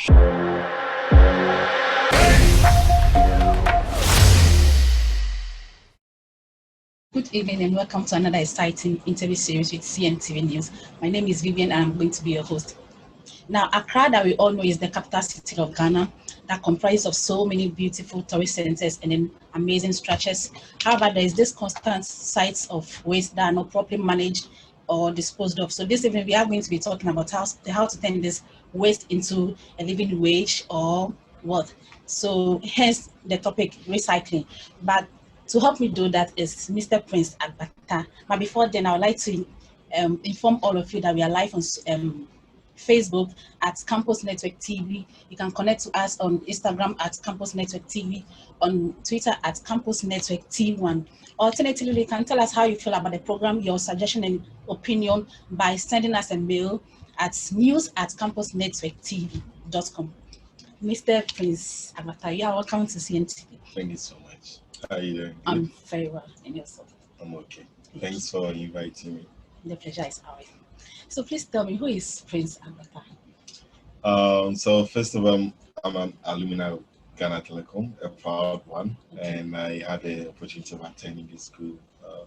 Good evening and welcome to another exciting interview series with CNTV News. My name is Vivian and I'm going to be your host. Now, Accra, that we all know, is the capital city of Ghana that comprises of so many beautiful tourist centers and then amazing structures. However, there is this constant sites of waste that are not properly managed or disposed of. So this evening we are going to be talking about how to turn this waste into a living wage or what. So hence the topic recycling. But to help me do that is Mr. Prince Agbata. But before then, I would like to inform all of you that we are live on Facebook at Campus Network TV. You can connect to us on Instagram at Campus Network TV, on Twitter at Campus Network T1. Alternatively, you can tell us how you feel about the program, your suggestion and opinion by sending us a mail at news@campusnetworktv.com. Mr. Prince Agbata, you are welcome to CNTV. Thank you so much. How are you doing? I'm very well. And yourself? I'm okay. Thanks for inviting me. The pleasure is ours. So please tell me, who is Prince Agbata? So first of all, I'm an alumni of Ghana Telecom, a proud one, and I had the opportunity of attending this school a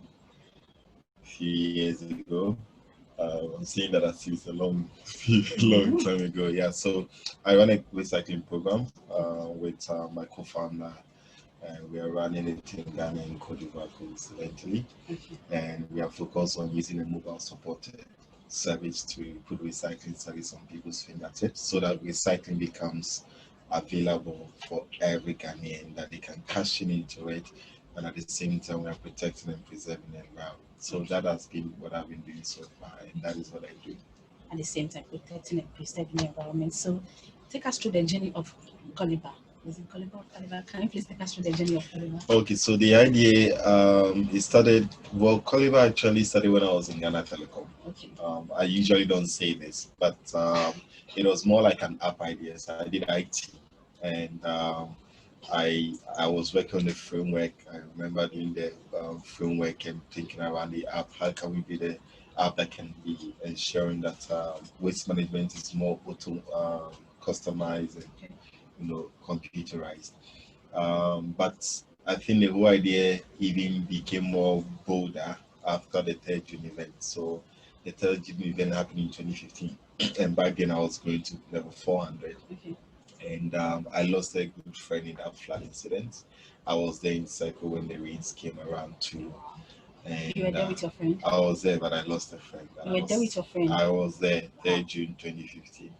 few years ago. I'm saying that as it's a long time ago. Yeah, so I run a recycling program with my co-founder. We are running it in Ghana and Cote d'Ivoire coincidentally, and we are focused on using a mobile supported service to put recycling service on people's fingertips so that recycling becomes available for every Ghanaian, that they can cash in into it, and at the same time we are protecting and preserving the environment. So that has been what I've been doing so far, and that is what I do. At the same time, protecting and preserving the environment. So take us through the journey of Caliber. Is it Caliber? Can you please take us through the journey of Caliber? Okay, so the idea, Caliber actually started when I was in Ghana Telecom. Okay. I usually don't say this, but it was more like an app idea. So I did IT, and I was working on the framework. I remember doing the framework and thinking around the app. How can we be the app that can be ensuring that waste management is more auto customized and computerized. But I think the whole idea even became more bolder after the third June event. So the third June event happened in 2015, and back then I was going to level 400. Okay. And I lost a good friend in that flood incident. I was there in Cycle when the rains came around too. And you were there with your friend? I was there, but I lost a friend. You were there with your friend? I was there, 3rd June 2015.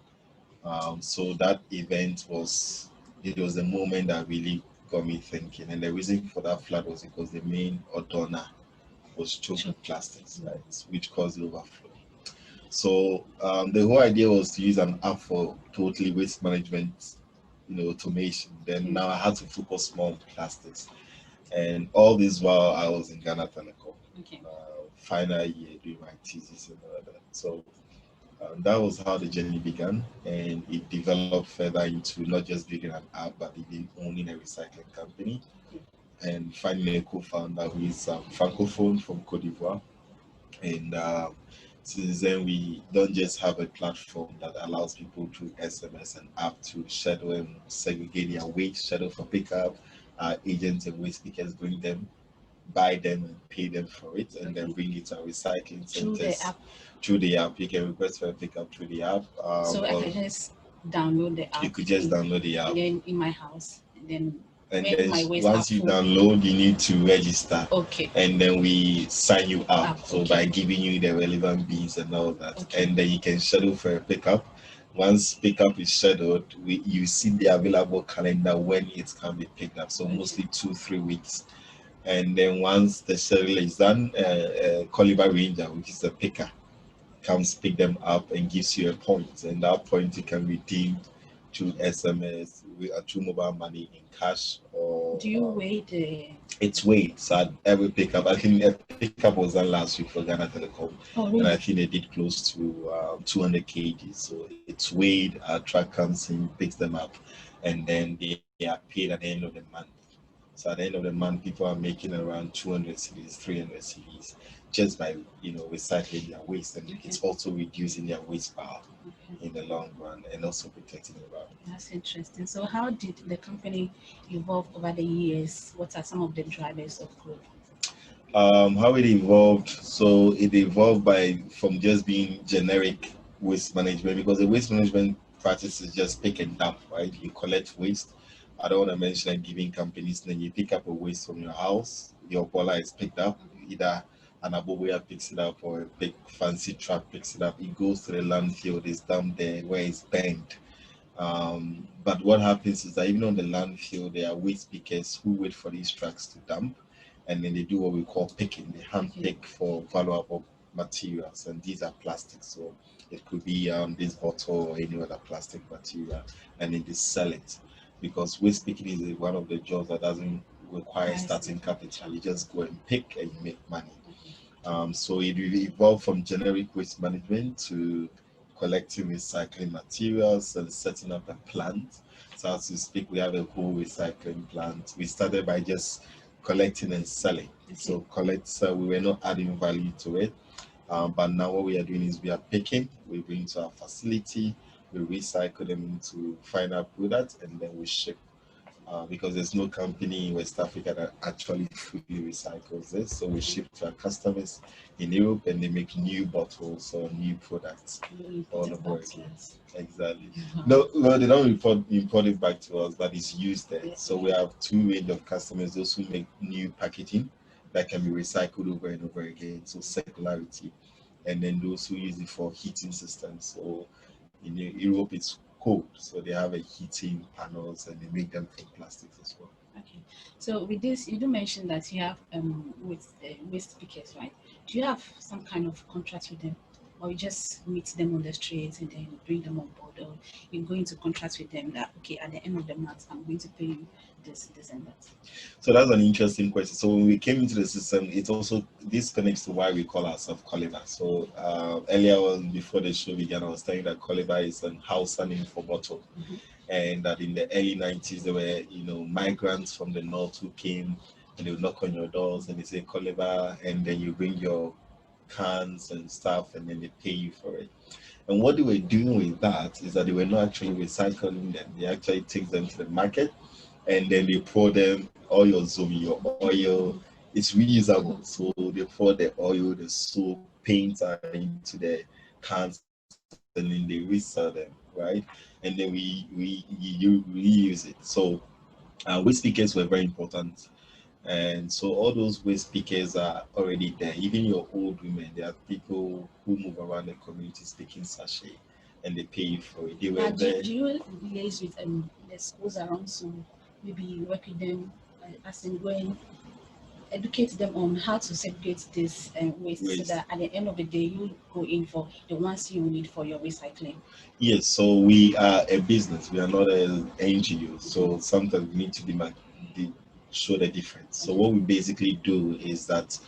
So that event was the moment that really got me thinking. And the reason for that flood was because the main Odona was choked with plastics, right, which caused the overflow. So the whole idea was to use an app for totally waste management, automation. Then now I had to focus more on plastics. And all this while I was in Ghana Telecom, final year doing my thesis and all that. So that was how the journey began, and it developed further into not just building an app, but even owning a recycling company and finding a co-founder who is francophone from Cote d'Ivoire. And since then, we don't just have a platform that allows people through SMS and app to schedule and segregate their waste, schedule for pickup. Agents and waste pickers bring them, buy them and pay them for it, and then bring it to recycling centers. Through the app, you can request for a pickup through the app. So I can just download the app. You could just download the app. And then in my house, and then once you download, you need to register. Okay. And then we sign you up. So by giving you the relevant bins and all that, and then you can schedule for a pickup. Once pickup is scheduled, you see the available calendar when it can be picked up. So mostly 2-3 weeks. And then once the schedule is done, Caliber Ranger, which is a picker, comes pick them up and gives you a point, and that point you can redeem through SMS, through mobile money, in cash, or do you weigh it's weighed. So at every pickup, I think a pickup was done last week for Ghana Telecom. Oh, really? And I think they did close to 200 kg. So it's weighed, our truck comes in, picks them up, and then they are paid at the end of the month. So at the end of the month, people are making around 200 cedis, 300 cedis, just by recycling their waste, and it's also reducing their waste power in the long run, and also protecting the environment. That's interesting. So how did the company evolve over the years? What are some of the drivers of growth? How it evolved. So it evolved by from just being generic waste management, because the waste management practice is just pick and dump, right? You collect waste. I don't want to mention like giving companies, then you pick up a waste from your house, your boiler is picked up, either an aboboya picks it up or a big fancy truck picks it up. It goes to the landfill, it's dumped there where it's burned. But what happens is that even on the landfill, there are waste pickers who wait for these trucks to dump, and then they do what we call picking. They hand pick for valuable materials, and these are plastics. So it could be this bottle or any other plastic material, and then they sell it, because waste picking is one of the jobs that doesn't require starting capital. You just go and pick and you make money. So it will evolve from generic waste management to collecting recycling materials and setting up a plant. So as we speak, we have a whole recycling plant. We started by just collecting and selling. So we were not adding value to it. But now what we are doing is we are picking, we bring to our facility, we recycle them into final products, and then we ship, because there's no company in West Africa that actually fully recycles this. So we ship to our customers in Europe, and they make new bottles or new products all over again. Exactly. No, well, they don't import it back to us, but it's used there. So we have two range of customers: those who make new packaging that can be recycled over and over again, so circularity, and then those who use it for heating systems. So in Europe, it's cold, so they have a heating panels and they make them from plastics as well. Okay. So with this, you do mention that you have waste pickers, right? Do you have some kind of contract with them, or you just meet them on the streets and then you bring them on board, or you go into contract with them that okay, at the end of the month, I'm going to pay you this, and that. So that's an interesting question. So when we came into the system, it also this connects to why we call ourselves Coliver. So earlier on, before the show began, I was saying that Coliver is an Hausa name for bottle, and that in the early 90s there were migrants from the north who came, and they would knock on your doors and they say Coliver, and then you bring your cans and stuff, and then they pay you for it. And what they were doing with that is that they were not actually recycling them. They actually take them to the market, and then they pour them all your zoom, your oil. It's reusable. So they pour the oil, the soap, paint into the cans, and then they resell them, right? And then you reuse it. So waste pickers were very important. And so all those waste pickers are already there. Even your old women, there are people who move around the community speaking sachet, and they pay you for it. They were there. Do you liaise with the schools around, so maybe work with them as in going educate them on how to segregate this waste, so that at the end of the day you go in for the ones you need for your recycling? Yes, so we are a business. We are not an NGO. So sometimes we need to show the difference. So what we basically do is that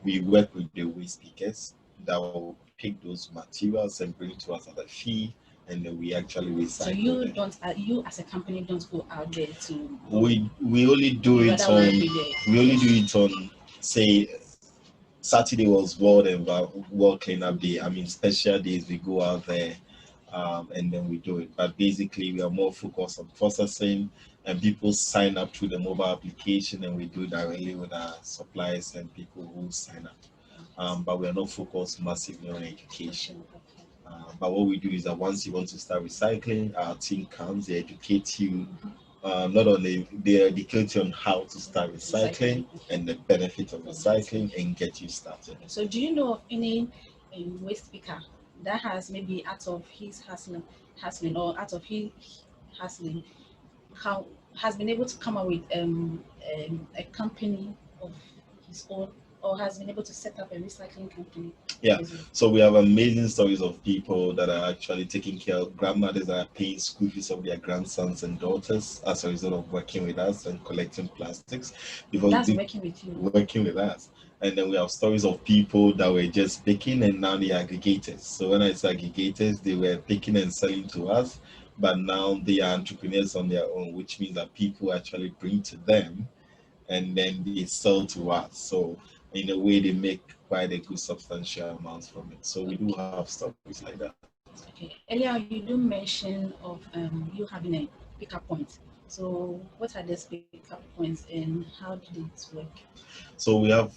we work with the waste pickers that will pick those materials and bring to us at a fee, and then we actually recycle. So you as a company don't go out there to. We only do it on say Saturday was World Cleanup Day. I mean, special days we go out there, and then we do it. But basically, we are more focused on processing, and people sign up through the mobile application, and we do directly with our suppliers and people who sign up. But we are not focused massively on education. But what we do is that once you want to start recycling, our team comes, they educate you. Not only they educate you on how to start recycling and the benefit of recycling, and get you started. So do you know of any waste picker that has maybe out of his hustling or out of his hustling, how has been able to come up with a company of his own, or has been able to set up a recycling company? Yeah, so we have amazing stories of people that are actually taking care of grandmothers that are paying school fees of their grandsons and daughters as a result of working with us and collecting plastics. Because that's working with you. Working with us. And then we have stories of people that were just picking and now they are aggregators. So when I say aggregators, they were picking and selling to us, but now they are entrepreneurs on their own, which means that people actually bring to them and then they sell to us. So in a way, they make quite a good substantial amounts from it. So we do have stories like that. Okay. Earlier, you do mention of you having a pickup point. So, what are these pickup points and how did it work? So we have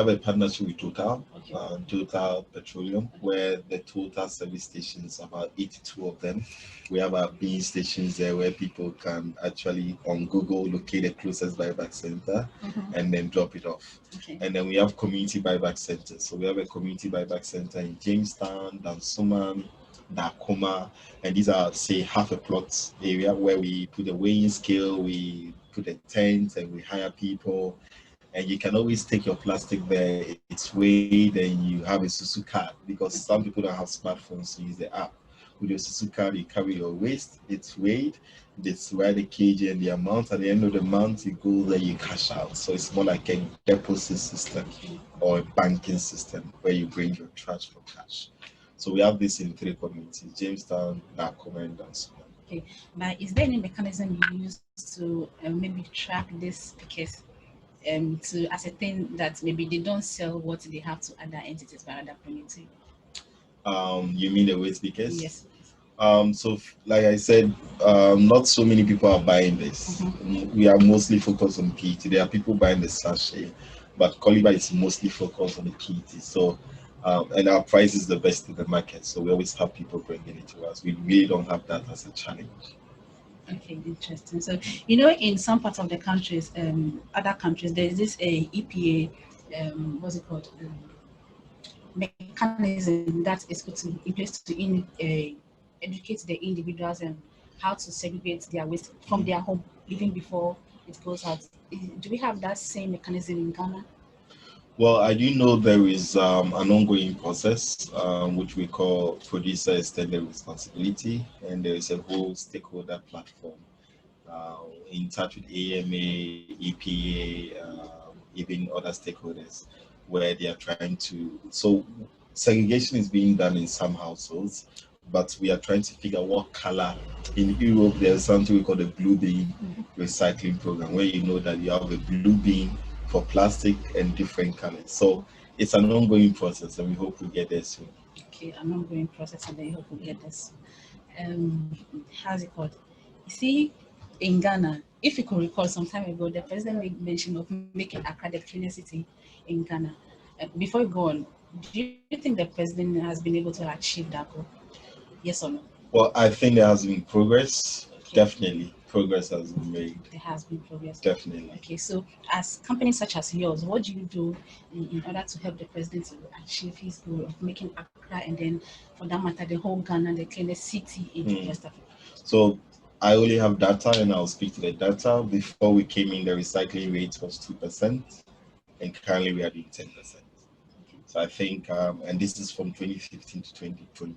a partnership with Total, Okay. Total Petroleum, where the Total service stations, about 82 of them. We have our being stations there where people can actually on Google locate the closest buyback center and then drop it off. Okay. And then we have community buyback centers. So we have a community buyback center in Jamestown, Dansoman, Nakoma, and these are say half a plot area where we put a weighing scale, we put a tent, and we hire people, and you can always take your plastic there. It's weighed, and you have a Susu card because some people don't have smartphones to use the app. With your Susu card, you carry your waste. It's weighed. It's where the kg and the amount. At the end of the month, you go there, you cash out. So it's more like a deposit system or a banking system where you bring your trash for cash. So we have this in 3 communities: Jamestown, Nakoma, and Dansoman. Okay. But is there any mechanism you use to maybe track this? Because to ascertain that maybe they don't sell what they have to other entities by other community. You mean the weight speakers? Yes. So like I said, not so many people are buying this. We are mostly focused on PET. There are people buying the sachet, but Coliba is mostly focused on the PET. So, and our price is the best in the market. So we always have people bringing it to us. We really don't have that as a challenge. Okay, interesting. So, in some parts of the countries, other countries, there is this EPA, what's it called, mechanism that is put in place to educate the individuals and how to segregate their waste from their home even before it goes out. Do we have that same mechanism in Ghana? Well, I do know there is an ongoing process which we call producer extended responsibility, and there is a whole stakeholder platform in touch with AMA, EPA, even other stakeholders, where they are trying to. So segregation is being done in some households, but we are trying to figure what color. In Europe, there's something we call the blue bin recycling program, where you know that you have a blue bin for plastic and different colors. So it's an ongoing process, and we hope we get there soon. Okay, an ongoing process, and I hope we get this. Um, how's it called? You see, in Ghana, if you could recall some time ago, the president made mention of making Accra the cleanest city in Ghana. Before you go on, do you think the president has been able to achieve that goal? Yes or no? Well, I think there has been progress. Okay. Definitely, progress has been made. There has been progress. Definitely. Okay, so as companies such as yours, what do you do in order to help the president to achieve his goal of making Accra and then, for that matter, the whole Ghana the cleanest city in West Africa? So I only have data, and I'll speak to the data. Before we came in, the recycling rate was 2%, and currently we are doing 10%. So I think, and this is from 2015 to 2020,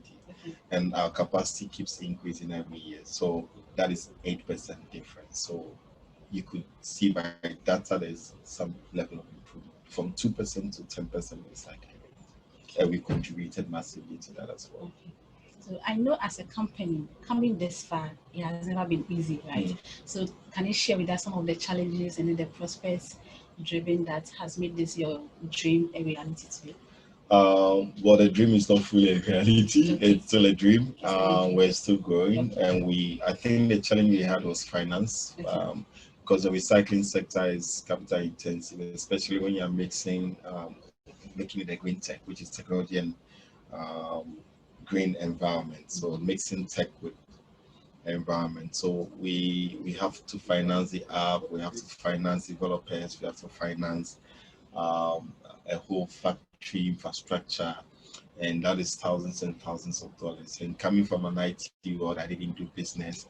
and our capacity keeps increasing every year. So that is 8% difference. So you could see by data there's some level of improvement from 2% to 10% recycling rate, and we contributed massively to that as well. Okay. So I know as a company coming this far, it has never been easy, right? So can you share with us some of the challenges and the prospects driven that has made this your dream a reality today? Well, the dream is not fully a reality. Okay. It's still a dream. It's still a dream. We're still growing, Okay. and I think the challenge we had was finance, Okay. because the recycling sector is capital intensive, especially when you're making it a green tech, which is technology and um, green environment. So mixing tech with environment. So we have to finance the app, we have to finance developers, we have to finance a whole factory infrastructure, and that is thousands and thousands of dollars. And coming from an IT world, I didn't do business.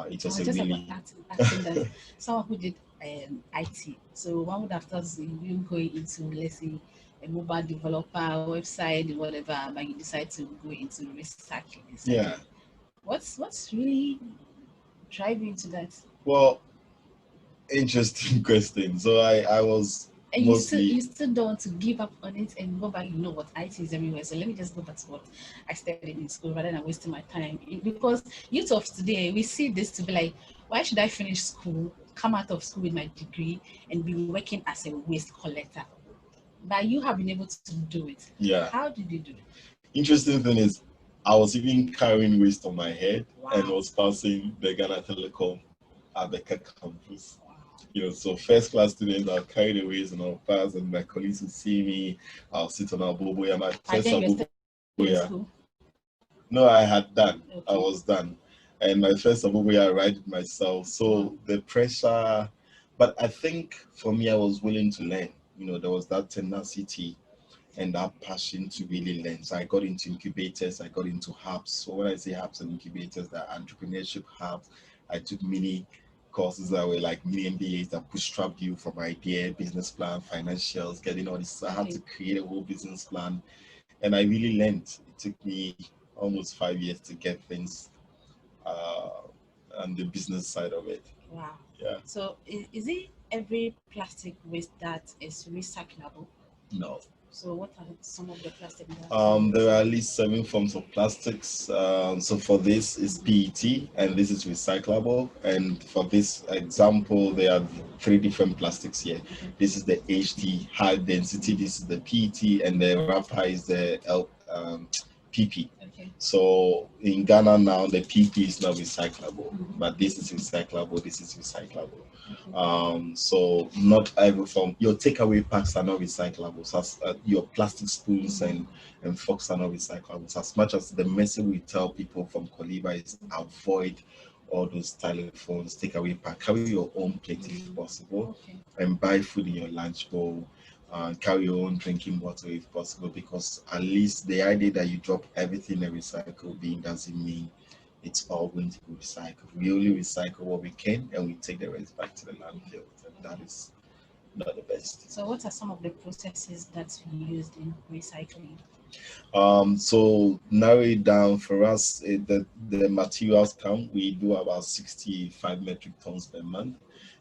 It was a Just really about asking that someone who did IT, so one would have thought you going into, let's say, a mobile developer website, whatever, but you decide to go into recycling. yeah. What's really driving into that? Well, interesting question. So I was And mostly you still don't want to give up on it and go back. You know what, IT is everywhere. So let me just go back to what I studied in school rather than wasting my time. Because youth of today, we see this to be like, why should I finish school, come out of school with my degree, and be working as a waste collector? But you have been able to do it. yeah. How did you do it? Interesting thing is, I was even carrying waste on my head and Wow. was passing the Ghana Telecom Agbata campus. So first class students, I'll carry the waste and I'll pass, and my colleagues will see me. I'll sit on our boboya. My first boboya. No, I had done. Okay. I was done. And my first boboya, I ride it myself. So the pressure, but I think for me, I was willing to learn. There was that tenacity and that passion to really learn. So I got into incubators, I got into hubs. So when I say hubs and incubators, they're entrepreneurship hubs. I took mini courses that were like mini MBAs that bootstrapped you from idea, business plan, financials, getting all this. I had to create a whole business plan, and I really learned. It took me almost 5 years to get things on the business side of it. Wow. Yeah. So is it every plastic waste that is recyclable? No. So what are some of the plastic? There are at least 7 forms of plastics. So for this is PET, and this is recyclable. And for this example, there are 3 different plastics here. This is the HD, high density. This is the PET, and the wrapper is the PP. Okay. So in Ghana now, the PP is not recyclable, but this is recyclable. This is recyclable. So not every form. Your takeaway packs are not recyclable. So your plastic spoons and forks are not recyclable. So as much as the message we tell people from Koliba is avoid all those telephones, takeaway pack, carry your own plate if possible, and buy food in your lunch bowl. Carry your own drinking bottle if possible, because at least the idea that you drop everything in a recycle bin doesn't mean it's all going to be recycled. We only recycle what we can, and we take the rest back to the landfill, and that is not the best. So what are some of the processes that you used in recycling? So narrow it down for us, the materials count. We do about 65 metric tons per month,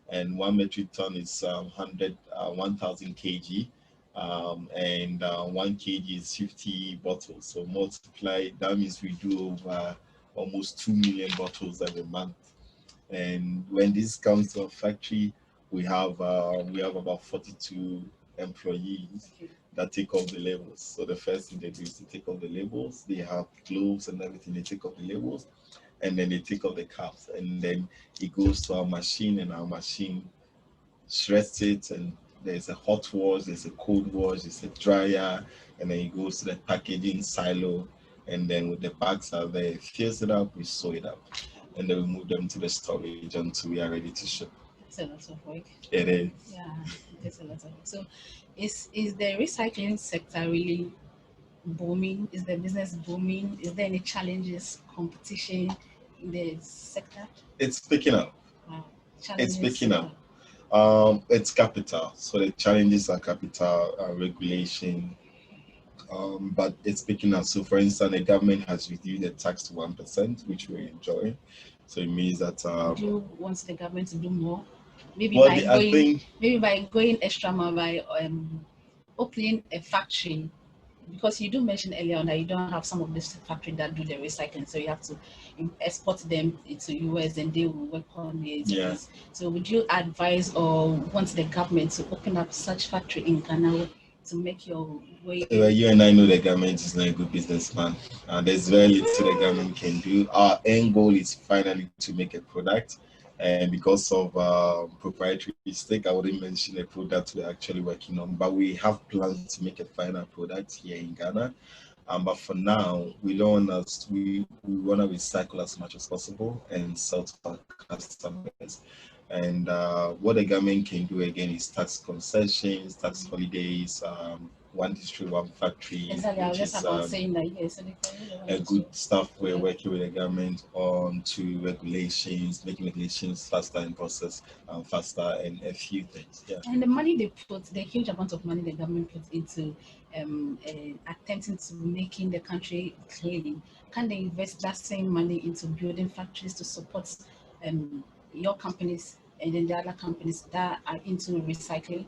and 1 metric ton is 1,000 kg, and 1 kg is 50 bottles. So multiply, that means we do over almost 2 million bottles every month. And when this comes to a factory, we have about 42 employees that take off the labels. So the first thing they do is to take off the labels. They have gloves and everything. They take off the labels, and then they take off the caps, and then it goes to our machine, and our machine shreds it. And there's a hot wash, there's a cold wash, there's a dryer, and then it goes to the packaging silo. And then with the bags out there, it fills it up, we sew it up, and then we move them to the storage until we are ready to ship. It's a lot of work. It is. Yeah, it's a lot of work. So is the recycling sector really booming? Is the business booming? Is there any challenges, competition in the sector? It's picking up. Wow. It's picking up. It's capital. So the challenges are capital, regulation, but it's picking up. So for instance, the government has reduced the tax to 1%, which we enjoy. So it means that do you want the government to do more? Maybe well, by going extra mile, by opening a factory, because you do mention earlier on that you don't have some of this factory that do the recycling, so you have to export them to US and they will work on it. Yeah. So would you advise or want the government to open up such factory in Ghana to make your way? Well, you and I know the government is not a good businessman, and there's very little the government can do. Our end goal is finally to make a product, and because of proprietary mistake, I wouldn't mention a product we're actually working on, but we have plans to make a final product here in Ghana. But for now, we don't want to, we want to recycle as much as possible and sell to our customers. And what the government can do again is tax concessions, tax holidays, 1 district, 1 factory. Exactly, I was just about saying that, yes. A good stuff we're working with the government on to regulations, making regulations faster and process faster, and a few things. Yeah. And the money they put, the huge amount of money the government puts into attempting to making the country clean, can they invest that same money into building factories to support your companies and then the other companies that are into recycling?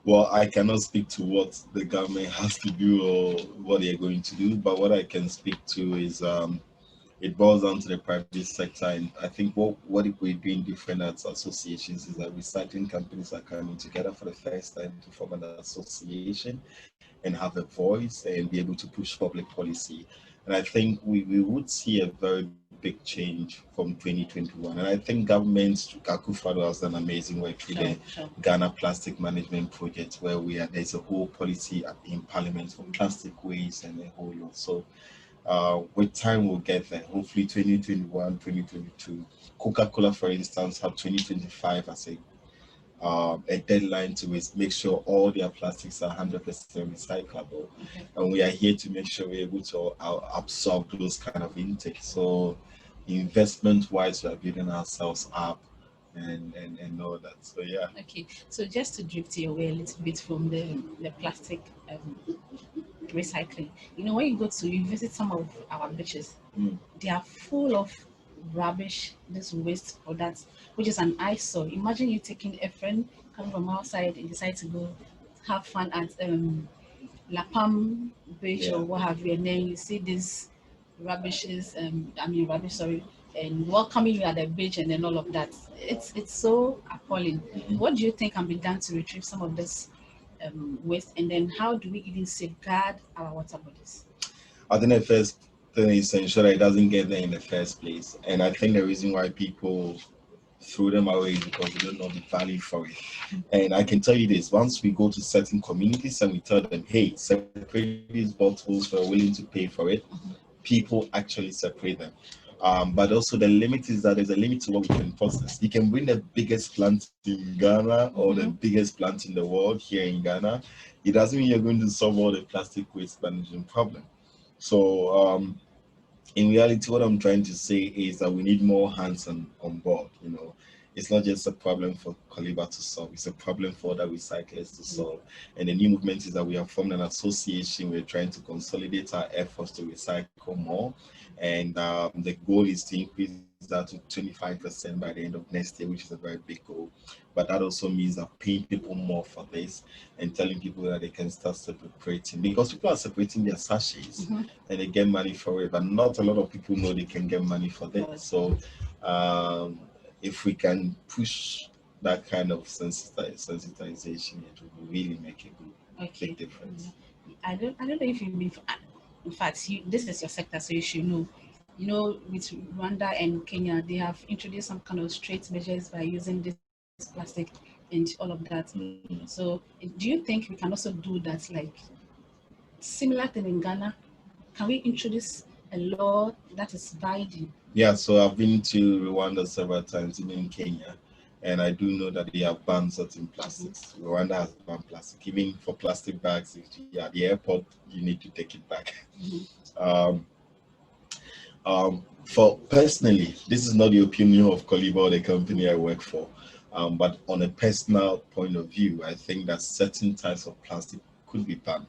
Well, I cannot speak to what the government has to do or what they're going to do, but what I can speak to is it boils down to the private sector. And I think what we're doing different as associations is that recycling companies are coming together for the first time to form an association and have a voice and be able to push public policy. And I think we would see a very big change from 2021. And I think government, Akufo-Addo has done amazing work through the Ghana Plastic Management Project, where there's a whole policy in Parliament for plastic waste and a whole lot. So with time we'll get there. Hopefully 2021, 2022. Coca-Cola, for instance, have 2025 as a deadline to make sure all their plastics are 100% recyclable. And we are here to make sure we're able to absorb those kind of intake. So investment wise, we are building ourselves up and all that. So yeah. Okay, so just to drift you away a little bit from the plastic recycling, when you visit some of our beaches, they are full of rubbish, this waste products, which is an eyesore. Imagine you taking a friend coming from outside and decide to go have fun at La Palm Beach or what have you, and then you see these rubbish, sorry, and welcoming you at the beach and then all of that. It's so appalling. What do you think can be done to retrieve some of this waste, and then how do we even safeguard our water bodies? I think the first thing is to ensure that it doesn't get there in the first place. And I think the reason why people throw them away is because they don't know the value for it. And I can tell you this, once we go to certain communities and we tell them, hey, separate these bottles, we're willing to pay for it, people actually separate them. But also the limit is that there's a limit to what we can process. You can bring the biggest plant in Ghana or the biggest plant in the world here in Ghana. It doesn't mean you're going to solve all the plastic waste management problem. So in reality, what I'm trying to say is that we need more hands on board. It's not just a problem for Koliba to solve, it's a problem for other recyclers to solve. And the new movement is that we have formed an association. We're trying to consolidate our efforts to recycle more. And the goal is to increase that to 25% by the end of next year, which is a very big goal. But that also means that paying people more for this and telling people that they can start separating, because people are separating their sachets and they get money for it, but not a lot of people know they can get money for this. So if we can push that kind of sensitization, it will really make a big difference. I don't know if you've been, in fact, this is your sector, so you should know. With Rwanda and Kenya, they have introduced some kind of straight measures by using this plastic and all of that. So do you think we can also do that, like similar thing in Ghana? Can we introduce a law that is binding? Yeah, so I've been to Rwanda several times, even in Kenya, and I do know that they have banned certain plastics. Rwanda has banned plastic, even for plastic bags. If you're at the airport, you need to take it back. For personally, this is not the opinion of Koliba or the company I work for, but on a personal point of view, I think that certain types of plastic could be banned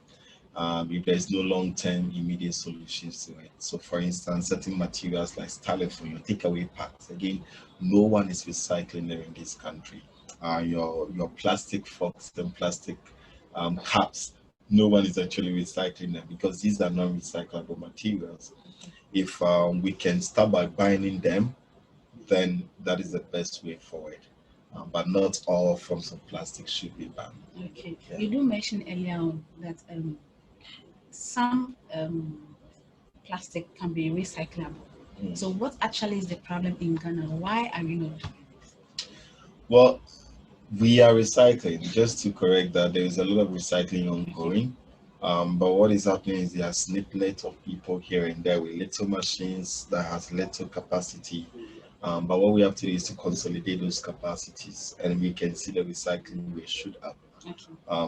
if there's no long-term immediate solutions to it. So for instance, certain materials like styrofoam, your takeaway packs, again, no one is recycling them in this country. Your plastic forks and plastic cups, no one is actually recycling them because these are non-recyclable materials. If we can start by binding them, then that is the best way forward. But not all forms of plastic should be banned. Okay. Yeah. You do mention earlier on that some plastic can be recyclable. So what actually is the problem in Ghana? Why are we not doing it? Well, we are recycling. Just to correct that, there is a lot of recycling ongoing. But what is happening is there are snippets of people here and there with little machines that has little capacity. But what we have to do is to consolidate those capacities, and we can see the recycling rate shoot up.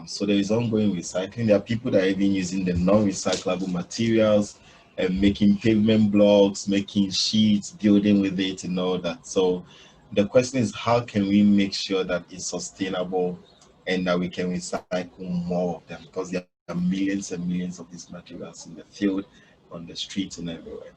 So there is ongoing recycling. There are people that are even using the non-recyclable materials and making pavement blocks, making sheets, building with it and all that. So the question is, how can we make sure that it's sustainable and that we can recycle more of them? Because there are millions and millions of these materials in the field, on the streets and everywhere.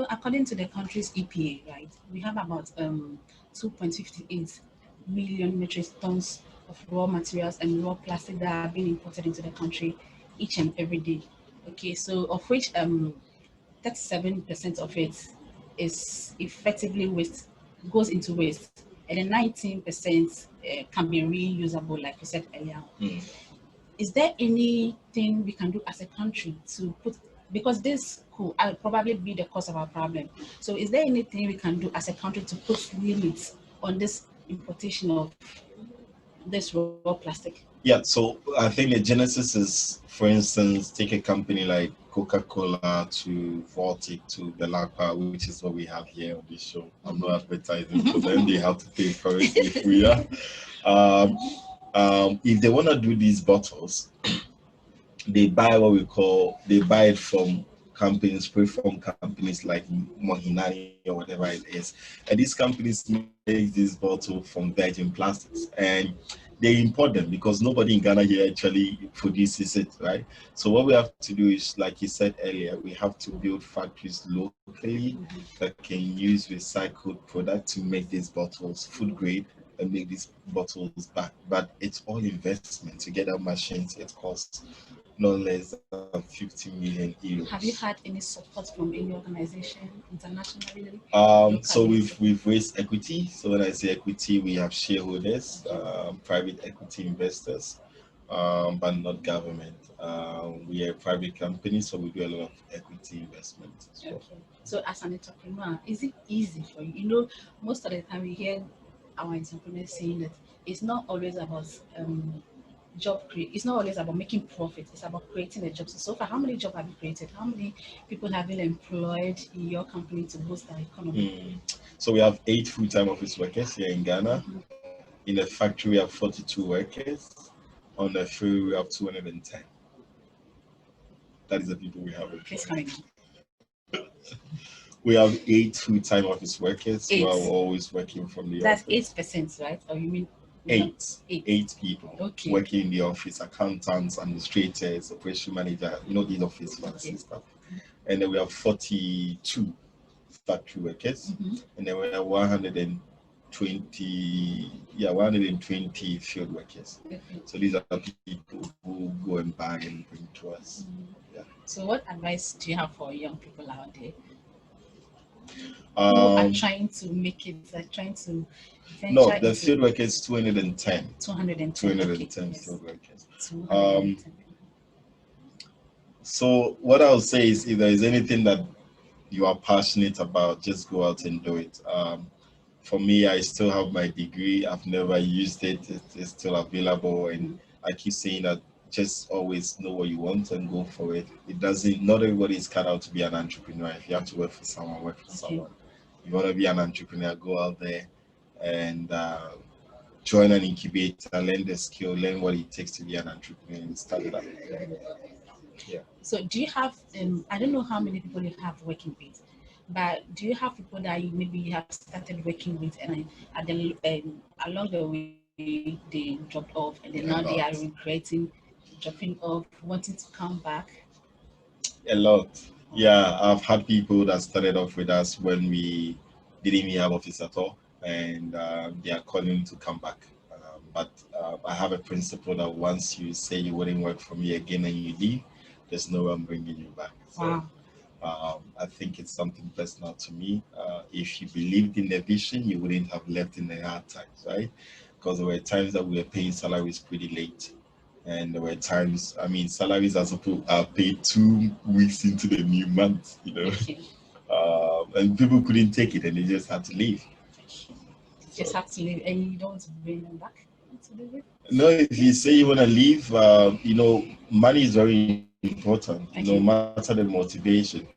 According to the country's EPA, right, we have about 2.58 million metric tons of raw materials and raw plastic that are being imported into the country each and every day. Okay, so of which 37% of it is effectively waste, goes into waste, and then 19% can be reusable, like you said earlier. Is there anything we can do as a country to put because this could probably be the cause of our problem. So is there anything we can do as a country to put limits on this importation of this raw plastic? Yeah, so I think the genesis is, for instance, take a company like Coca-Cola to Vortic to Belacqua, which is what we have here on this show. I'm not advertising for them; they have to pay for it if we are. Um, if they want to do these bottles, they buy what we call, they buy it from companies, spray-foam companies like Mohinani or whatever it is. And these companies make this bottle from virgin plastics, and they import them because nobody in Ghana here actually produces it, right? So what we have to do is, like you said earlier, we have to build factories locally that can use recycled product to make these bottles food grade and make these bottles back. But it's all investment. To get our machines, it costs no less than 50 million euros. Have you had any support from any organization internationally? So Locally? we've raised equity. So when I say equity, we have shareholders, private equity investors, but not government. We are a private company, so we do a lot of equity investment as well. Okay. So as an entrepreneur, is it easy for you? You know, most of the time we hear our entrepreneurs saying that it's not always about it's not always about making profit, it's about creating a job. So far, how many jobs have you created? How many people have been employed in your company to boost the economy? So we have 8 full-time office workers here in Ghana. In the factory, we have 42 workers. On the field, we have 210. That is the people we have Please employed. come We have 8 full-time office workers who are 8. always working from the That's office. 8%, right? Or you mean 8. Eight. 8 people Okay. working in the office, accountants, administrators, operation manager, you know, these office workers and stuff. And then we have 42 factory workers, and then we have 120 field workers. So these are people who go and buy and bring to us. Yeah. So what advice do you have for young people out there who are trying to make it, trying to venture No, the into field workers 210. 210 field workers. 210. So what I'll say is, if there is anything that you are passionate about, just go out and do it. For me, I still have my degree. I've never used it. It's still available, and I keep saying that just always know what you want and go for it. It doesn't. Not everybody is cut out to be an entrepreneur. If you have to work for someone, work for someone. You want to be an entrepreneur, go out there and join an incubator, learn the skill, learn what it takes to be an entrepreneur, and start it up. Yeah. So do you have I don't know how many people you have working with, but do you have people that you maybe you have started working with and at the along the way they dropped off and then now they are regretting dropping off, wanting to come back? A lot. Yeah, I've had people that started off with us when we didn't even have office at all, and they are calling to come back. But I have a principle that once you say you wouldn't work for me again and you leave, there's no one bringing you back. So I think it's something personal to me. If you believed in the vision, you wouldn't have left in the hard times, right? Because there were times that we were paying salaries pretty late. And there were times, I mean, salaries are paid 2 weeks into the new month, you know. And people couldn't take it and they just had to leave. Just have to leave, and you don't want to bring them back to the week? No, if you say you want to leave, you know, money is very important, no matter the motivation.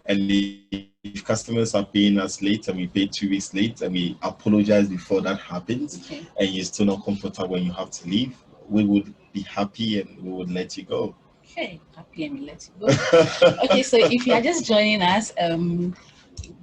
And if customers are paying us late and we pay 2 weeks late and we apologize before that happens, and you're still not comfortable when you have to leave, we would be happy and we would let you go. Okay, happy and we let you go. Okay, so if you are just joining us,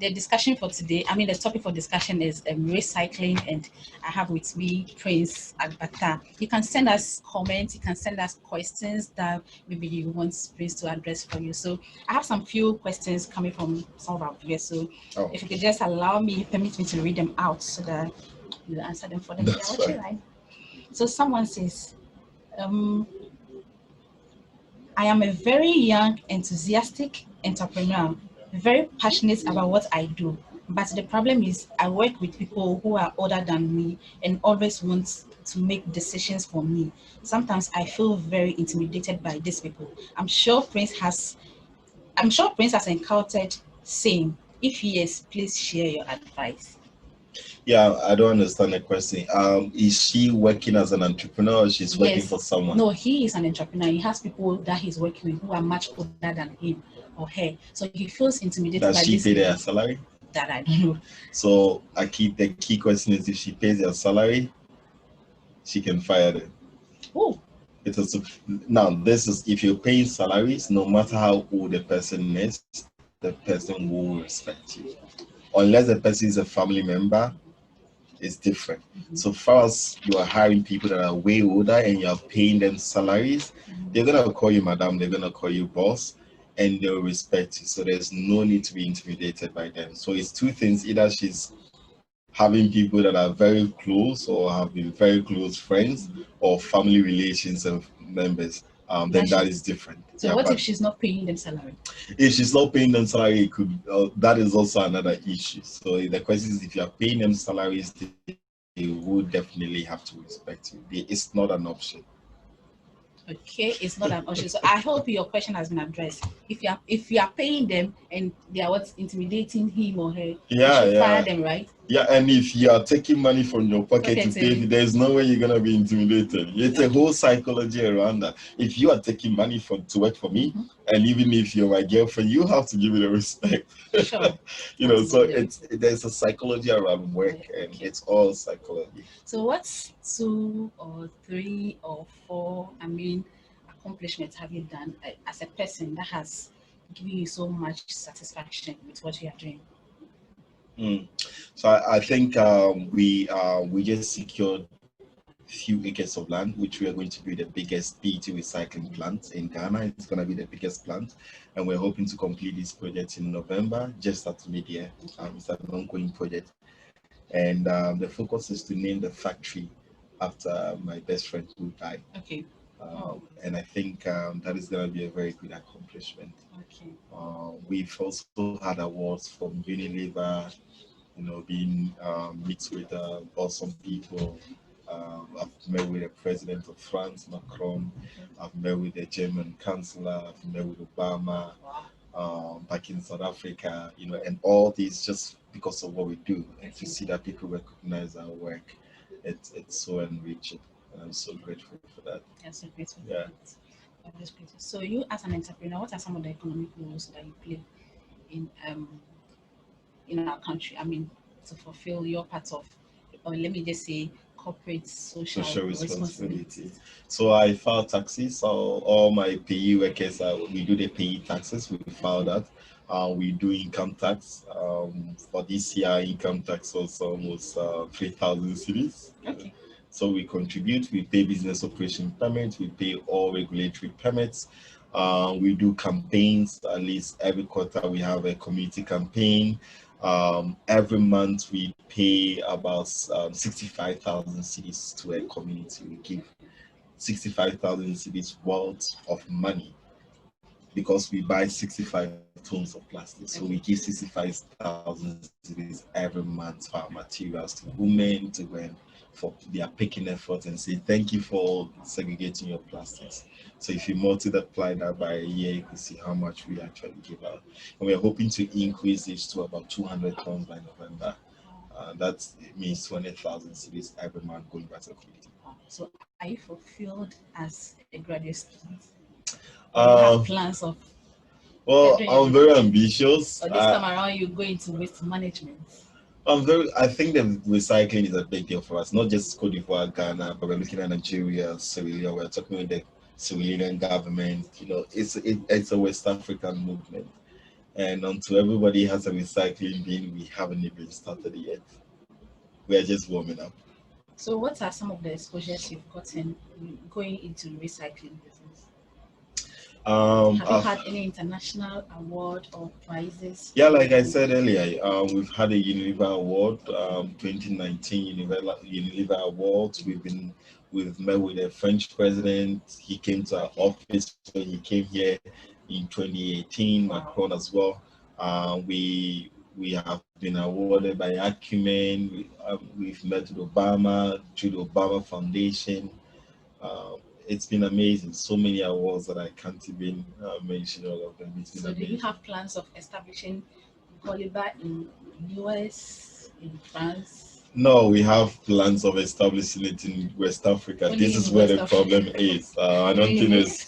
the discussion for today, the topic for discussion is recycling, and I have with me Prince Agbata. You can send us comments, you can send us questions that maybe you want Prince to address for you. So I have some few questions coming from some of our viewers. So if you could just permit me to read them out so that you answer them for them. That's fine. Right? So someone says, I am a very young, enthusiastic entrepreneur, very passionate about what I do. But the problem is I work with people who are older than me and always want to make decisions for me. Sometimes I feel very intimidated by these people. I'm sure Prince has encountered same. If yes, please share your advice. Yeah, I don't understand the question. Is she working as an entrepreneur or she's working Yes. for someone? No, he is an entrepreneur. He has people that he's working with who are much older than him or her. So he feels intimidated Does by she this pay their people salary? that I don't know. So the key question is, if she pays their salary, she can fire them. Oh, It is now, this is if you're paying salaries, no matter how old the person is, the person will respect you. Unless the person is a family member, it's different. So far as you are hiring people that are way older and you are paying them salaries, they're gonna call you madam, they're gonna call you boss, and they'll respect you. So there's no need to be intimidated by them. So it's two things: either she's having people that are very close or have been very close friends or family relations and members, then that is different. So Yeah, what if but she's not paying them salary? if she's not paying them salary, it could that is also another issue. So the question is, if you are paying them salaries, they will definitely have to respect you. It's not an option. Okay, it's not an option. So I hope your question has been addressed. If you are paying them and they are what's intimidating him or her, you Yeah, should fire yeah. them, right? Yeah, and if you are taking money from your pocket to pay, Okay. there's no way you're gonna be intimidated. It's a whole psychology around that. If you are taking money to work for me, and even if you're my girlfriend, you have to give me the respect. Sure. So there's a psychology around work, and it's all psychology. So what's 2 or 3 or 4, accomplishments have you done as a person that has given you so much satisfaction with what you are doing? Mm. So I think we just secured few acres of land, which we are going to be the biggest PET recycling plant in Ghana. It's going to be the biggest plant, and we're hoping to complete this project in November, just at mid-year. It's an ongoing project, and the focus is to name the factory after my best friend who died. Okay. And I think that is going to be a very good accomplishment. Okay. We've also had awards from Unilever, being mixed with awesome people. I've met with the president of France, Macron. I've met with the German chancellor. I've met with Obama back in South Africa. And all these just because of what we do, and to see that people recognize our work, it's so enriching, and I'm so grateful for that. That's so grateful. Yeah. That's great. So you as an entrepreneur, what are some of the economic roles that you play in our country? To fulfill your part of, or let me just say, corporate social responsibility. So I file taxes. So all my payee workers, we do the payee taxes. We file that. We do income tax. For this year, income tax was almost 3,000 cedis. Okay. So we contribute. We pay business operation permits. We pay all regulatory permits. We do campaigns. At least every quarter, we have a community campaign. Every month we pay about 65,000 cedis to a community. We give 65,000 cedis worth of money because we buy 65 tons of plastic. So we give 65,000 cedis every month for our materials to women to when for their picking effort and say thank you for segregating your plastics. So if you multiply that by a year, you can see how much we actually give out. And we're hoping to increase this to about 200 tons by November. That means 20,000 cedis every month going back to the community. So are you fulfilled as a graduate student? Or you have plans of? Well, I'm very ambitious. Or this time around, you go into waste management? I think that recycling is a big deal for us, not just Cote d'Ivoire, Ghana, but we're looking at Nigeria, Sierra Leone. We're talking with the Sierra Leonean government. It's a West African movement, and until everybody has a recycling bin, we haven't even started yet. We are just warming up. So, what are some of the exposures you've gotten going into the recycling business? Have you had any international award or prizes? Yeah, like I said earlier, we've had a Unilever Award, 2019 Unilever Awards. We've met with the French president. He came to our office. So he came here in 2018. Macron as well. We have been awarded by Acumen. We've met with Obama through the Obama Foundation. It's been amazing. So many awards that I can't even mention all of them. It's been So do you amazing. have plans of establishing Gulliver in US, in France? No, we have plans of establishing it in West Africa. Only This is in where West the Africa. problem is. I don't think Really? there's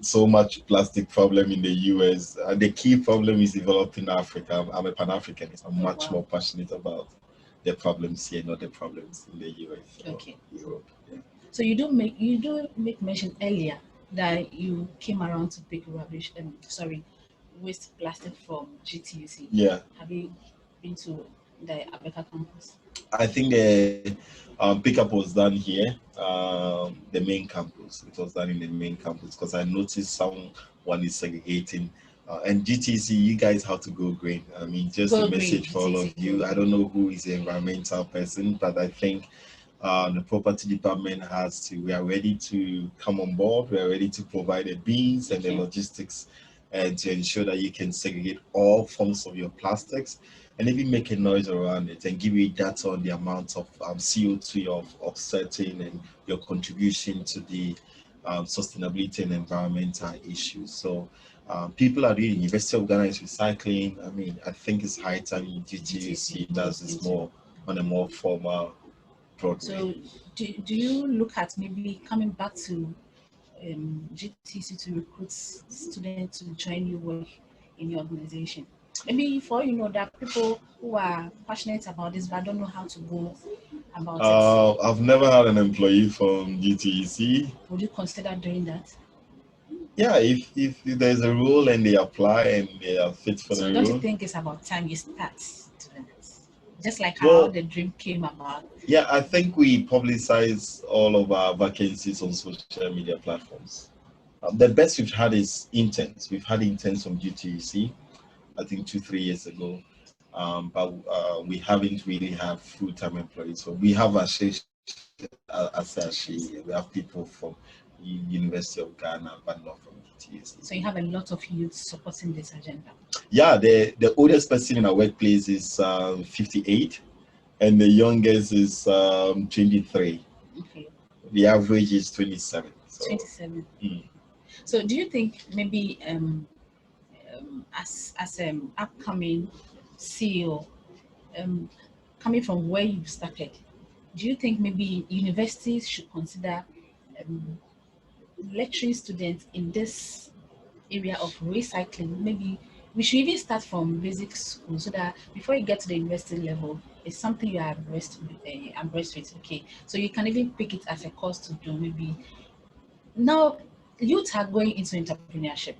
so much plastic problem in the US. The key problem is developed in Africa. I'm a Pan-Africanist. I'm Oh, much wow. more passionate about the problems here, not the problems in the US or Okay. Europe. Yeah. So you do make mention earlier that you came around to pick rubbish waste plastic from GTUC. Yeah. Have you been to the Agbata campus? I think the pickup was done here, the main campus. It was done in the main campus because I noticed someone is segregating. And GTC, you guys have to go green. I mean, just a Go green, message for all GTC, of you. go I don't know who is the environmental person, but I think the property department has to. We are ready to come on board. We are ready to provide the beans and the Okay. logistics, and to ensure that you can segregate all forms of your plastics, and even make a noise around it and give you data on the amount of CO2 you're offsetting and your contribution to the sustainability and environmental issues. So people are doing. University of Ghana is recycling. I mean, I think it's high time GTUC does this more on a more formal broad way. So do you look at maybe coming back to GTC to recruit students to join you work in your organization? Maybe for you know there are people who are passionate about this but don't know how to go about it. I've never had an employee from GTEC. Would you consider doing that? Yeah, if there's a role and they apply and they are fit for So the don't you role. think it's about time you start doing it? Just like how Well, the dream came about. yeah, I think we publicize all of our vacancies on social media platforms. The best we've had is interns. We've had interns from GTEC, I think 2, 3 years ago. But we haven't really had full-time employees. So we have we have people from University of Ghana, but not from GTEC. So you have a lot of youth supporting this agenda. Yeah, the oldest person in our workplace is 58, and the youngest is 23. Okay. The average is 27. So, 27. mm. So do you think maybe as upcoming CEO, coming from where you started, do you think maybe universities should consider um, lecturing students in this area of recycling? Maybe we should even start from basic school so that before you get to the university level, it's something you are abreast with. Okay, so you can even pick it as a course to do. Maybe now youth are going into entrepreneurship,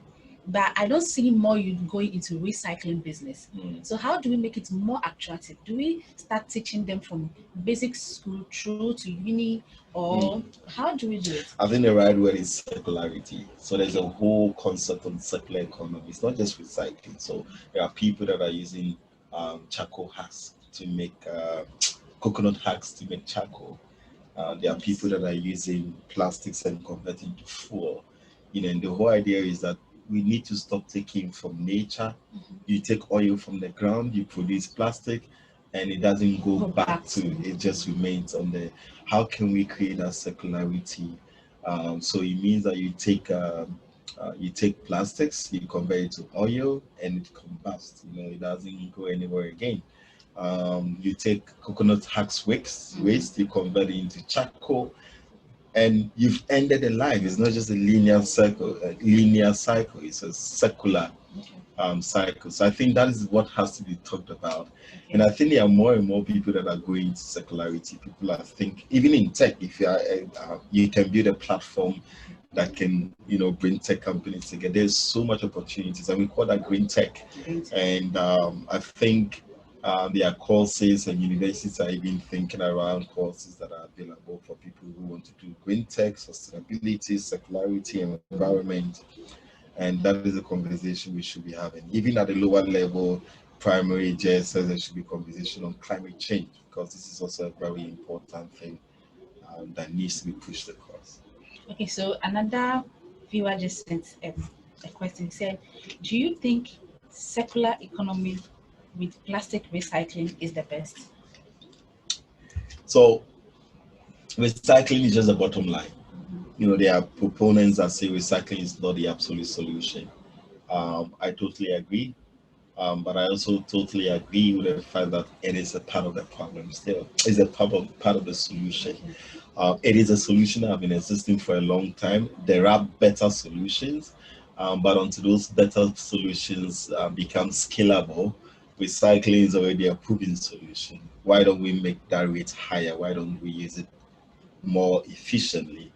but I don't see more youth going into recycling business. So how do we make it more attractive? Do we start teaching them from basic school through to uni, or how do we do it? I think the right word is circularity. So there's a Okay. whole concept on circular economy. It's not just recycling. So there are people that are using charcoal husks to make coconut husks to make charcoal. There are people that are using plastics and converting to fuel. And the whole idea is that we need to stop taking from nature. You take oil from the ground, you produce plastic, and it doesn't go back to, it just remains on the. How can we create that circularity? So it means that you take plastics, you convert it to oil, and it combusts. It doesn't go anywhere again. You take coconut husks waste, you convert it into charcoal, and you've ended a life. It's not just a linear cycle. It's a circular cycle. So I think that is what has to be talked about. And I think there are more and more people that are going to circularity. People are think even in tech, if you are, you can build a platform that can bring tech companies together. There's so much opportunities, and we call that green tech. And I think there are courses, and universities are even thinking around courses that are available for people who want to do green tech, sustainability, circularity, and environment. And that is a conversation we should be having. Even at the lower level, primary JSS, there should be conversation on climate change, because this is also a very important thing that needs to be pushed across. Okay, so another viewer just sent a question. He said, do you think circular economy with plastic recycling is the best? So recycling is just the bottom line. There are proponents that say recycling is not the absolute solution. I totally agree. But I also totally agree with the fact that it is a part of the problem still. It's a part of the solution. It is a solution that has been existing for a long time. There are better solutions, but until those better solutions become scalable, recycling is already a proven solution. Why don't we make that rate higher? Why don't we use it more efficiently?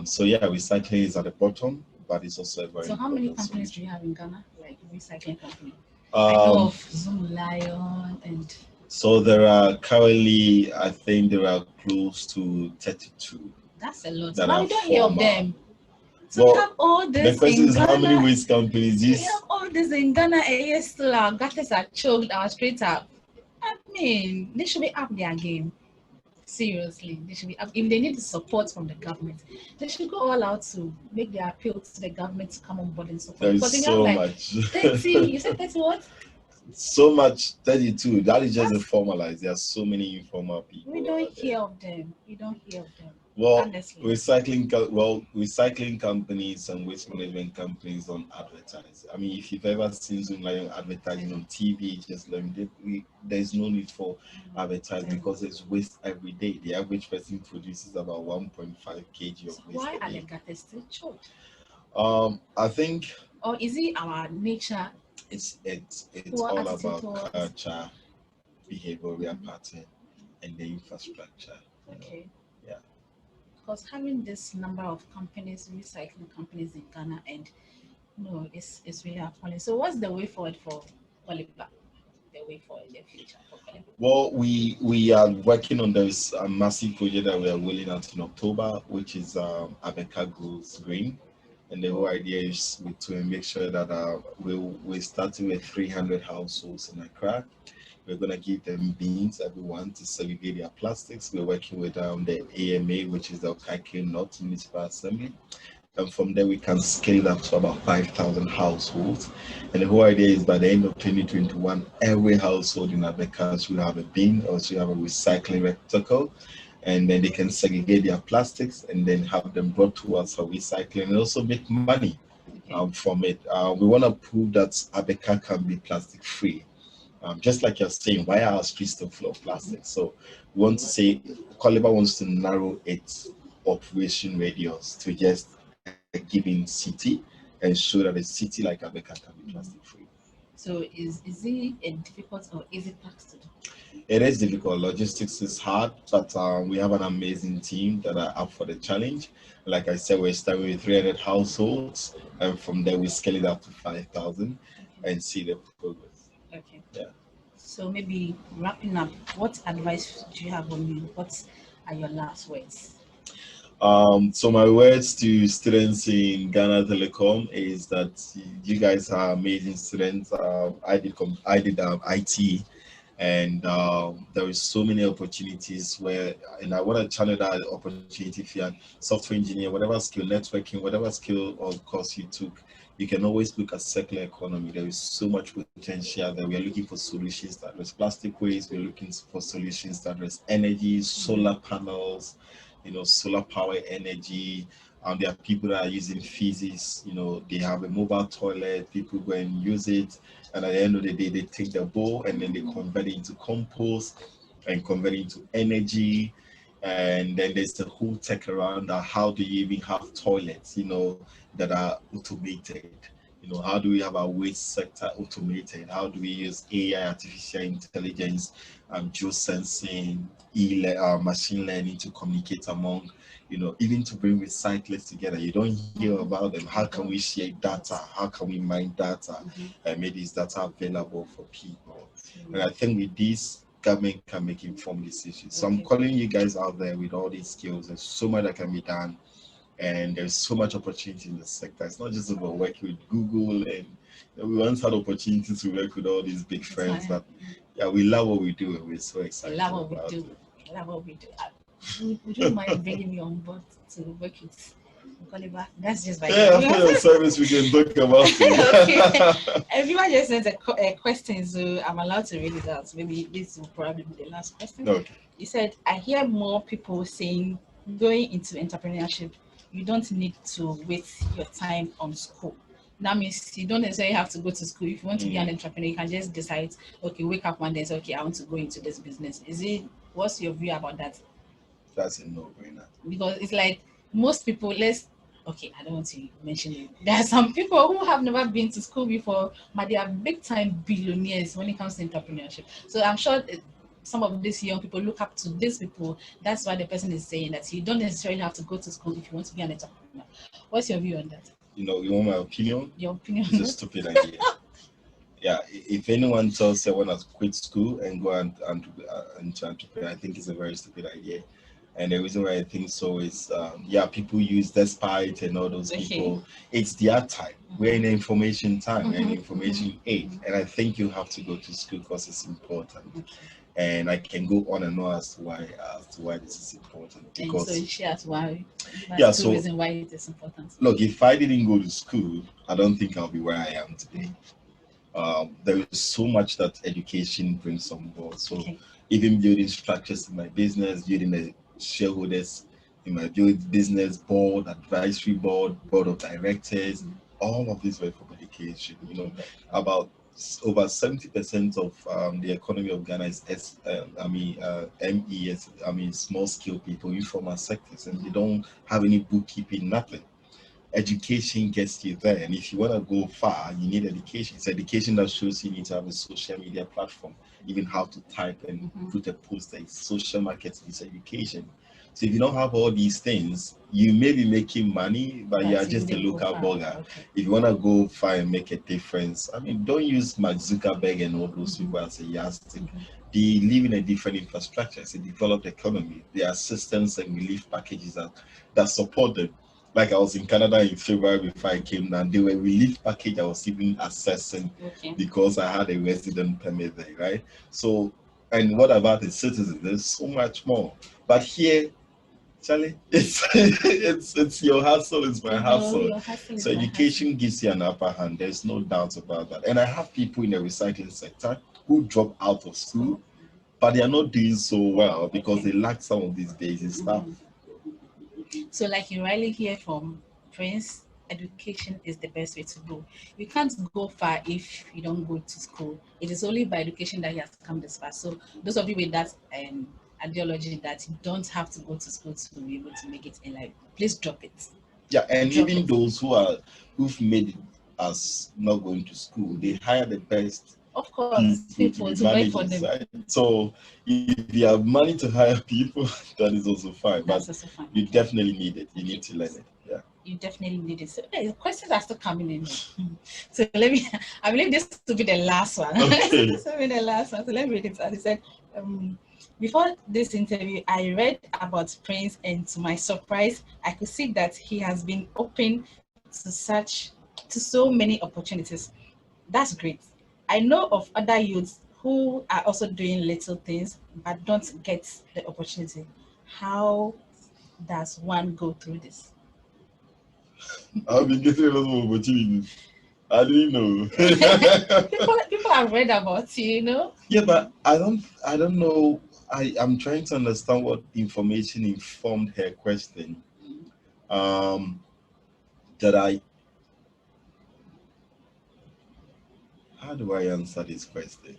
So yeah, recycling is at the bottom, but it's also a very So how many important companies do solution. you have in Ghana, like recycling company? I know Um, of Zoom Lion and so there are currently, I think there are close to 32 that's a lot. that But are we don't hear of formal. them. So we Well, have all the this question in is how many Ghana. waste companies We this? have all this in Ghana, and yes, still our gutters are choked, our streets are. I mean, they should be up their game. Seriously, they should be up. If they need the support from the government, they should go all out to make their appeal to the government to come on board and support. There Because is when you have so like much. 30, you said 30 what? So much 32. That is just a That's formalized. There are so many informal we people don't out there. hear of them. We don't hear of them. Well, Honestly. recycling companies and waste management companies don't advertise. I mean, if you've ever seen Zoom Lion advertising on TV, just there's no need for advertising because there's waste every day. The average person produces about 1.5 kg So of waste why a are the day. gutters still choked? I think Or is it our nature it's poor all attitude about towards? culture, behavioral pattern, and the infrastructure. Okay. Yeah. Because having this number of companies, recycling companies in Ghana, and no, it's really appalling. So what's the way forward for Koliba? The way forward in the future for Koliba? Well, we are working on this massive project that we are rolling out in October, which is Abeka Goes Green, and the whole idea is to make sure that we're starting with 300 households in Accra. We're gonna give them bins, everyone, to segregate their plastics. We're working with the AMA, which is the Okake North Municipal Assembly. And from there, we can scale it up to about 5,000 households. And the whole idea is by the end of 2021, every household in Abeka should have a bin or should have a recycling receptacle. And then they can segregate their plastics and then have them brought to us for recycling and also make money Okay. from it. We want to prove that Abeka can be plastic free. Just like you're saying, why are our streets still full of plastic? So we want to say, Koliba wants to narrow its operation radius to just a given city and show that a city like Abeka can be plastic free. So is it a difficult or easy task to do? It is difficult. Logistics is hard, but we have an amazing team that are up for the challenge. Like I said, we're starting with 300 households, and from there we scale it up to 5,000 Okay. and see the progress. Okay. Yeah. So maybe wrapping up, what advice do you have on me? What are your last words? So my words to students in Ghana Telecom is that you guys are amazing students. I did IT, and there is so many opportunities where, and I want to channel that opportunity. If you're a software engineer, whatever skill, networking, whatever skill or course you took, you can always look at circular economy. There is so much potential that we are looking for solutions that address plastic waste. We're looking for solutions that address energy, solar panels, solar power energy. There are people that are using physics, they have a mobile toilet, people go and use it. And at the end of the day, they take the bowl and then they convert it into compost and convert it into energy. And then there's the whole tech around that. How do you even have toilets, that are automated? How do we have our waste sector automated? How do we use AI, artificial intelligence, geosensing, machine learning to communicate among, even to bring recyclers together? You don't hear about them. How can we share data? How can we mine data and make this data available for people? And I think with this, government can make informed decisions. So I'm Okay. calling you guys out there with all these skills. There's so much that can be done, and there's so much opportunity in the sector. It's not just about working with Google, and we once had opportunities to work with all these big firms. But yeah, we love what we do, and we're so I excited love what we about do. it. I love what we do. Would you mind bringing me on board to work with Oliver, that's just by Yeah, after your service, we can talk about it. Okay. Everyone just sent a question, so I'm allowed to read it out. Maybe this will probably be the last question. Okay. He said, I hear more people saying going into entrepreneurship, you don't need to waste your time on school. That means you don't necessarily have to go to school. If you want to be an entrepreneur, you can just decide, okay, wake up one day and say, okay, I want to go into this business. What's your view about that? That's a no-brainer. Because it's like most people, okay, I don't want to mention it. There are some people who have never been to school before, but they are big time billionaires when it comes to entrepreneurship. So I'm sure some of these young people look up to these people. That's why the person is saying that you don't necessarily have to go to school if you want to be an entrepreneur. What's your view on that? You want my opinion? Your opinion? It's a stupid idea. Yeah, if anyone tells you I want to quit school and go into entrepreneur, I think it's a very stupid idea. And the reason why I think so is, people use despite and all those people. It's their time. We're in the information time. We're in the information age. And I think you have to go to school because it's important. And I can go on and on as to why this is important. Because, and so she asked why. So reason why it is important. Look, if I didn't go to school, I don't think I'll be where I am today. There is so much that education brings on board. So even building structures in my business, building the shareholders in my business board, advisory board, board of directors, all of this were for education. About over 70% of the economy of Ghana is MES, small scale people, informal sectors, and they don't have any bookkeeping, nothing. Education gets you there, and if you want to go far, you need education. It's education that shows you need to have a social media platform, even how to type and put a post. Like social marketing is education. So if you don't have all these things, you may be making money, but you are just a local blogger. If you want to go far and make a difference, don't use Mark Zuckerberg and all those people as a yardstick. They live in a different infrastructure. It's a developed economy. There are systems and relief packages that support them. Like I was in Canada in February before I came down, there were relief package I was even assessing because I had a resident permit there, right? So, and what about the citizens? There's so much more. But here, Charlie, it's your hustle, it's my hustle. So education gives you an upper hand. There's no doubt about that. And I have people in the recycling sector who drop out of school, but they are not doing so well because they lack some of these basic stuff. So like you rightly hear from Prince, education is the best way to go. You can't go far if you don't go to school. It is only by education that he has come this far. So those of you with that ideology that you don't have to go to school to be able to make it in life, please drop it. Yeah, and even those who've made it as not going to school, they hire the best people to manage it, right? So if you have money to hire people, that is also fine. But you definitely need it. You need to learn it. Yeah. You definitely need it. So questions are still coming in. So I believe this will be the last one. Okay. This will be the last one. So let me read it out. He said, before this interview, I read about Prince, and to my surprise, I could see that he has been open to so many opportunities. That's great. I know of other youths who are also doing little things but don't get the opportunity. How does one go through this? I've been getting a lot of opportunities. I didn't know. people have read about you, Yeah, but I don't know. I'm trying to understand what information informed her question. How do I answer this question?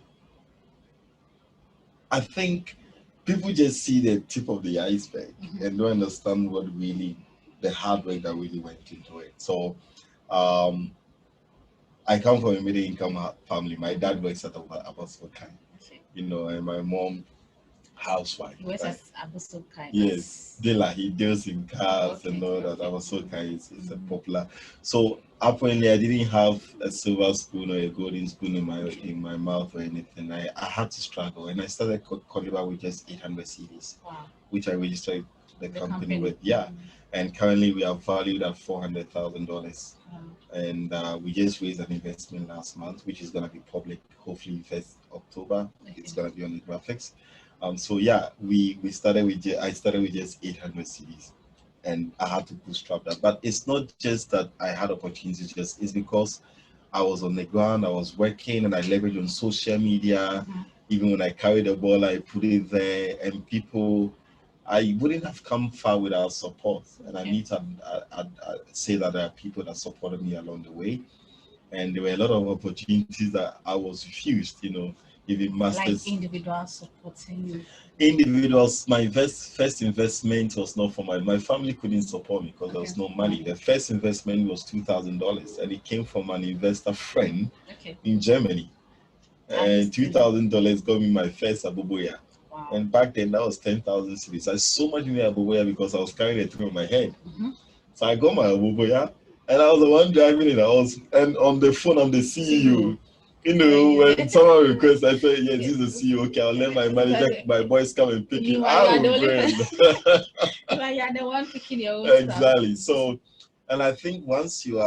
I think people just see the tip of the iceberg and don't understand what really the hard work that really went into it. So I come from a middle income family. My dad works at Agbata, and my mom housewife. He works at Agbata. Yes, he deals in cars and all that. Agbata is a popular. So apparently, I didn't have a silver spoon or a golden spoon in my mouth or anything. I had to struggle, and I started Coliba with just 800 CDs, which I registered the company with. Yeah, and currently we are valued at $400,000. And we just raised an investment last month, which is going to be public, hopefully 1st October. It's going to be on the graphics. So yeah, I started with just 800 CDs. and I had to bootstrap that. But it's not just that I had opportunities, just it's because I was on the ground, I was working, and I leveraged on social media. Even when I carried the ball, I put it there, and people, I wouldn't have come far without support. And I need to say that there are people that supported me along the way. And there were a lot of opportunities that I was refused, even masters. Like individuals supporting you. Individuals, my first investment was not for my family couldn't support me because there was no money. The first investment was $2,000, and it came from an investor friend in Germany. And $2,000 got me my first aboboya. Wow. And back then that was 10,000 cedis. I so much more aboboya because I was carrying a thing on my head. So I got my aboboya, and I was the one driving it. And on the phone I'm the CEO. When someone requests, I say, yes, this is the CEO. Okay, I'll let my manager, my boys come and pick it. I will bring. You're the one picking your own exactly. So, and I think once you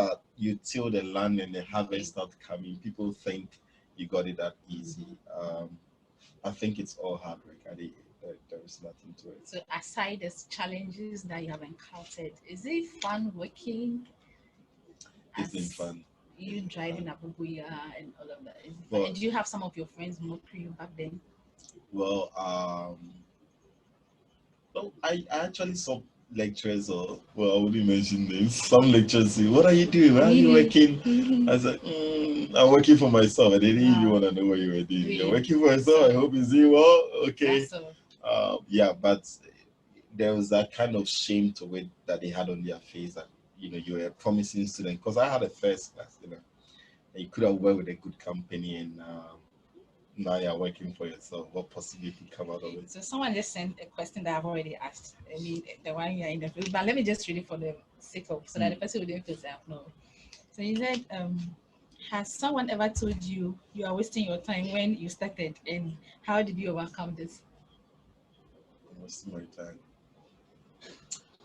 till the land and the harvest start coming, people think you got it that easy. I think it's all hard work. There is nothing to it. So aside the challenges that you have encountered, is it fun working? It's been fun. You driving Abubuya and all of that. And do you have some of your friends mock you back then? Well, I actually saw lecturers, I wouldn't mention names. Some lecturers say, "What are you doing? Where are you working?" I said, "I'm working for myself." I didn't even want to know what you were doing. You're working for yourself. I hope you're doing well. Okay. Yeah, but there was that kind of shame to it that they had on their face that you were a promising student, because I had a first class, and you could have worked with a good company, and now you're working for yourself. What possibly could come out of it? So someone just sent a question that I've already asked. I mean, the one you're in the field, but let me just read it for the sake of, so that the person wouldn't feel that no. So he said, has someone ever told you you are wasting your time when you started, and how did you overcome this? I'm wasting my time.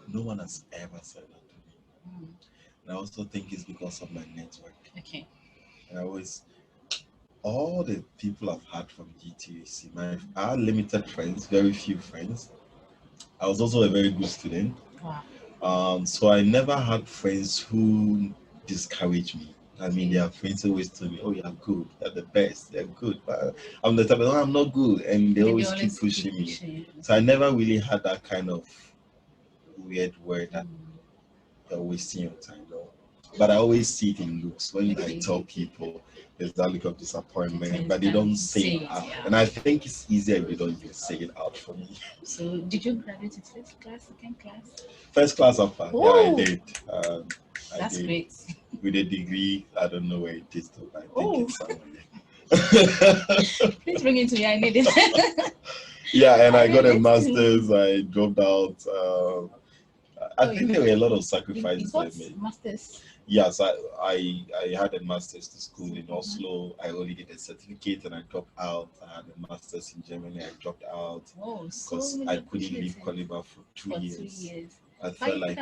No one has ever said that to me. And I also think it's because of my network. Okay. And all the people I've had from GTUC, I had limited friends, very few friends. I was also a very good student. Wow. So I never had friends who discouraged me. I mean, their friends always told me, "Oh, you're good, you're the best, they're good." But I'm the type of, "No, I'm not good," and they always keep pushing me. So I never really had that kind of weird word that you're wasting your time, though. But I always see it in looks. When I tell people, there's that look of disappointment, but they don't say it out. And I think it's easier if they don't even say it out for me. So did you graduate in first class, second class? First class upper. Yeah, I did. That's great. With a degree, I don't know where it is, though. I think it's somewhere. Please bring it to me. I need it. Yeah, and I got a master's. I dropped out. I think there were a lot of sacrifices I made. Masters? Yes, I had a master's to school in Oslo. I only did a certificate and I dropped out. I had a master's in Germany. I dropped out because I couldn't leave Caliber for 2 years. I felt like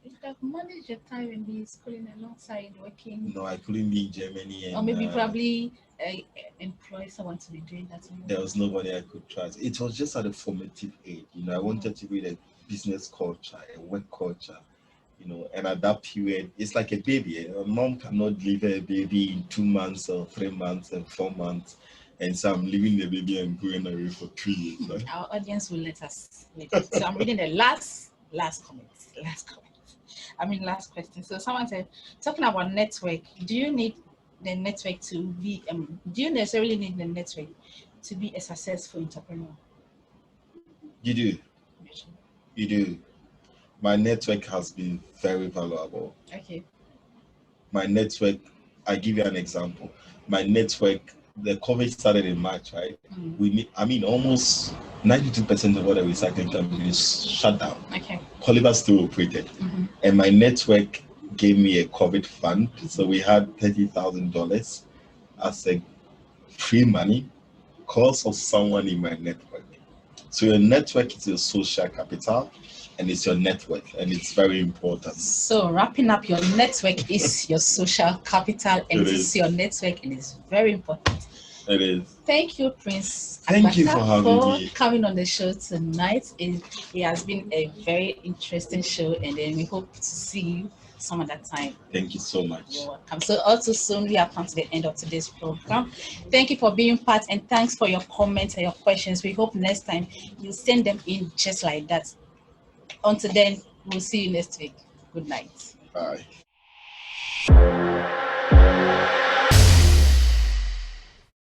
you could have managed your time and be schooling alongside working. No, I couldn't be in Germany. And, or maybe probably employ someone to be doing that. There was nobody I could trust. It was just at a formative age. I wanted to build a business culture, a work culture. And at that period, it's like a baby. A mom cannot deliver a baby in 2 months or 3 months and 4 months. And so I'm leaving the baby and going away for 3 years. Right? Our audience will let us. So I'm reading the last comments. Last question. So someone said, talking about network, do you need the network to be, do you necessarily need the network to be a successful entrepreneur? You do. You do. My network has been very valuable. Okay. My network, I give you an example. My network, the COVID started in March, right? Almost 92% of all the recycling companies shut down. Okay. Caliber still operated. And my network gave me a COVID fund. So we had $30,000 as a free money because of someone in my network. So your network is your social capital. And it's your network, and it's very important. So wrapping up, your network is your social capital, and it's your network, and it's very important. It is. Thank you, Prince Thank you Agbata, for having me. coming on the show tonight. It has been a very interesting show, and then we hope to see you some other time. Thank you so much. You're welcome. So also soon we have come to the end of today's program. Thank you for being part, and thanks for your comments and your questions. We hope next time you send them in just like that. Until then, we'll see you next week. Good night. Bye.